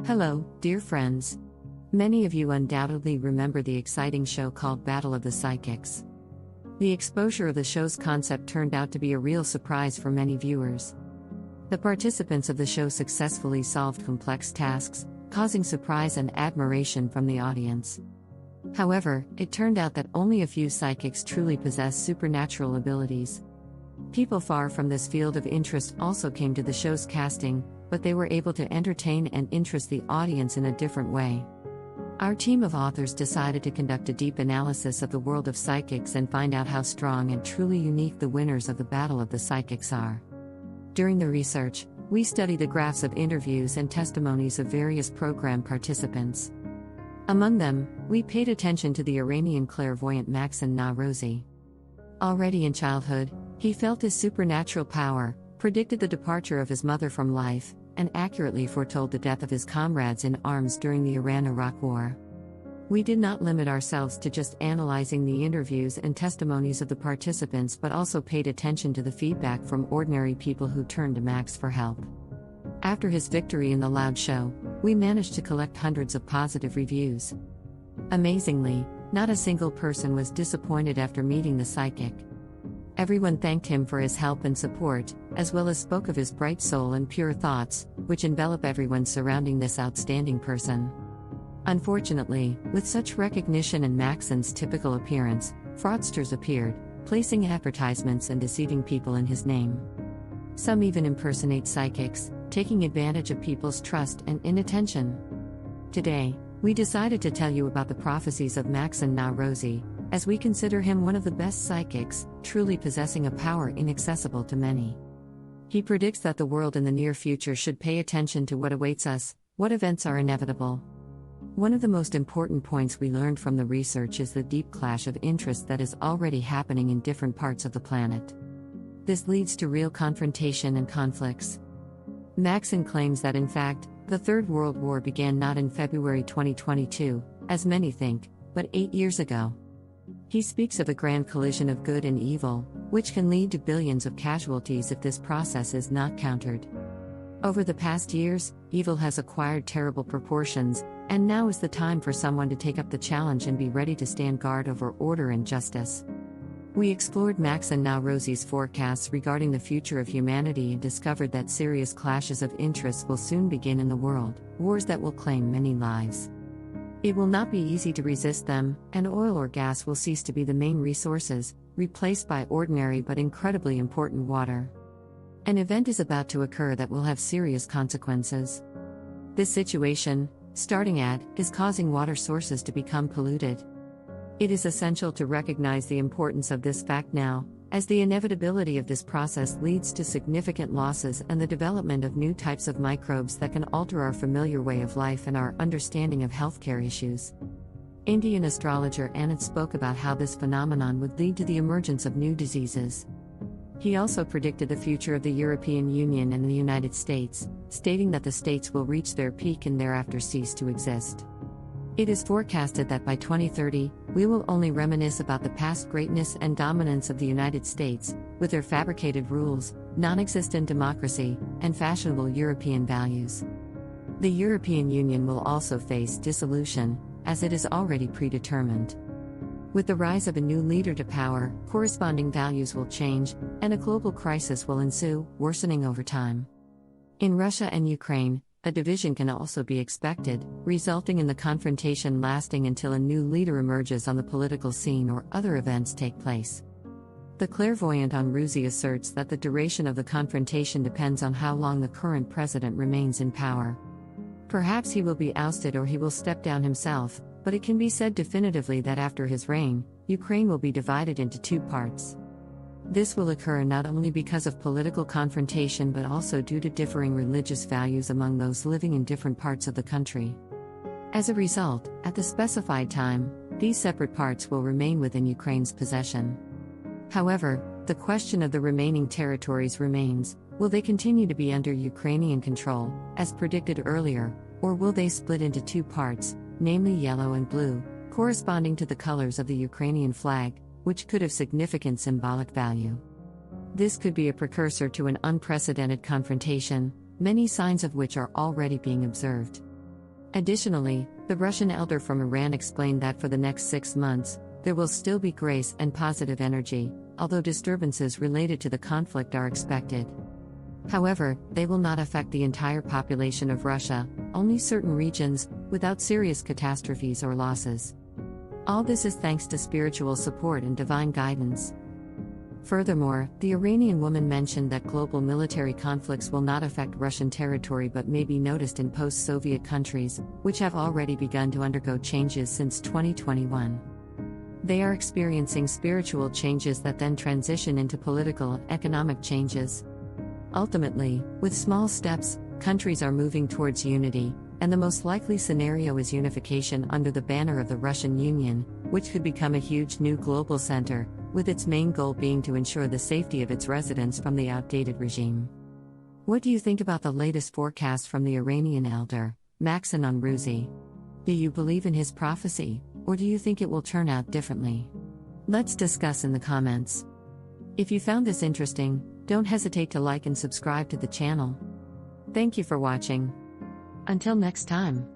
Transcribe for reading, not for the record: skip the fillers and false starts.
Hello, dear friends. Many of you undoubtedly remember the exciting show called Battle of the Psychics. The exposure of the show's concept turned out to be a real surprise for many viewers. The participants of the show successfully solved complex tasks, causing surprise and admiration from the audience. However, it turned out that only a few psychics truly possess supernatural abilities. People far from this field of interest also came to the show's casting, but they were able to entertain and interest the audience in a different way. Our team of authors decided to conduct a deep analysis of the world of psychics and find out how strong and truly unique the winners of the Battle of the Psychics are. During the research, we studied the graphs of interviews and testimonies of various program participants. Among them, we paid attention to the Iranian clairvoyant Mohsen Noruzi. Already in childhood, he felt his supernatural power, predicted the departure of his mother from life, and accurately foretold the death of his comrades in arms during the Iran-Iraq War. We did not limit ourselves to just analyzing the interviews and testimonies of the participants but also paid attention to the feedback from ordinary people who turned to Max for help. After his victory in the loud show, we managed to collect hundreds of positive reviews. Amazingly, not a single person was disappointed after meeting the psychic. Everyone thanked him for his help and support, as well as spoke of his bright soul and pure thoughts, which envelop everyone surrounding this outstanding person. Unfortunately, with such recognition and Mohsen's typical appearance, fraudsters appeared, placing advertisements and deceiving people in his name. Some even impersonate psychics, taking advantage of people's trust and inattention. Today, we decided to tell you about the prophecies of Mohsen Noruzi, as we consider him one of the best psychics, truly possessing a power inaccessible to many. He predicts that the world in the near future should pay attention to what awaits us, what events are inevitable. One of the most important points we learned from the research is the deep clash of interest that is already happening in different parts of the planet. This leads to real confrontation and conflicts. Mohsen claims that in fact, the Third World War began not in February 2022, as many think, but 8 years ago. He speaks of a grand collision of good and evil, which can lead to billions of casualties if this process is not countered. Over the past years, evil has acquired terrible proportions, and now is the time for someone to take up the challenge and be ready to stand guard over order and justice. We explored Mohsen Noruzi's forecasts regarding the future of humanity and discovered that serious clashes of interests will soon begin in the world, wars that will claim many lives. It will not be easy to resist them, and oil or gas will cease to be the main resources, replaced by ordinary but incredibly important water. An event is about to occur that will have serious consequences. This situation, is causing water sources to become polluted. It is essential to recognize the importance of this fact now, as the inevitability of this process leads to significant losses and the development of new types of microbes that can alter our familiar way of life and our understanding of healthcare issues. Indian astrologer Anand spoke about how this phenomenon would lead to the emergence of new diseases. He also predicted the future of the European Union and the United States, stating that the states will reach their peak and thereafter cease to exist. It is forecasted that by 2030, we will only reminisce about the past greatness and dominance of the United States, with their fabricated rules, non-existent democracy, and fashionable European values. The European Union will also face dissolution, as it is already predetermined. With the rise of a new leader to power, corresponding values will change, and a global crisis will ensue, worsening over time. In Russia and Ukraine, a division can also be expected, resulting in the confrontation lasting until a new leader emerges on the political scene or other events take place. The clairvoyant Noruzi asserts that the duration of the confrontation depends on how long the current president remains in power. Perhaps he will be ousted or he will step down himself, but it can be said definitively that after his reign, Ukraine will be divided into two parts. This will occur not only because of political confrontation but also due to differing religious values among those living in different parts of the country. As a result, at the specified time, these separate parts will remain within Ukraine's possession. However, the question of the remaining territories remains: will they continue to be under Ukrainian control, as predicted earlier, or will they split into two parts, namely yellow and blue, corresponding to the colors of the Ukrainian flag, which could have significant symbolic value? This could be a precursor to an unprecedented confrontation, many signs of which are already being observed. Additionally, the Russian elder from Iran explained that for the next 6 months, there will still be grace and positive energy, although disturbances related to the conflict are expected. However, they will not affect the entire population of Russia, only certain regions, without serious catastrophes or losses. All this is thanks to spiritual support and divine guidance. Furthermore, the Iranian woman mentioned that global military conflicts will not affect Russian territory but may be noticed in post-Soviet countries, which have already begun to undergo changes since 2021. They are experiencing spiritual changes that then transition into political and economic changes. Ultimately, with small steps, countries are moving towards unity, and the most likely scenario is unification under the banner of the Russian Union, which could become a huge new global center, with its main goal being to ensure the safety of its residents from the outdated regime. What do you think about the latest forecast from the Iranian elder, Mohsen Noruzi? Do you believe in his prophecy, or do you think it will turn out differently? Let's discuss in the comments. If you found this interesting, don't hesitate to like and subscribe to the channel. Thank you for watching. Until next time.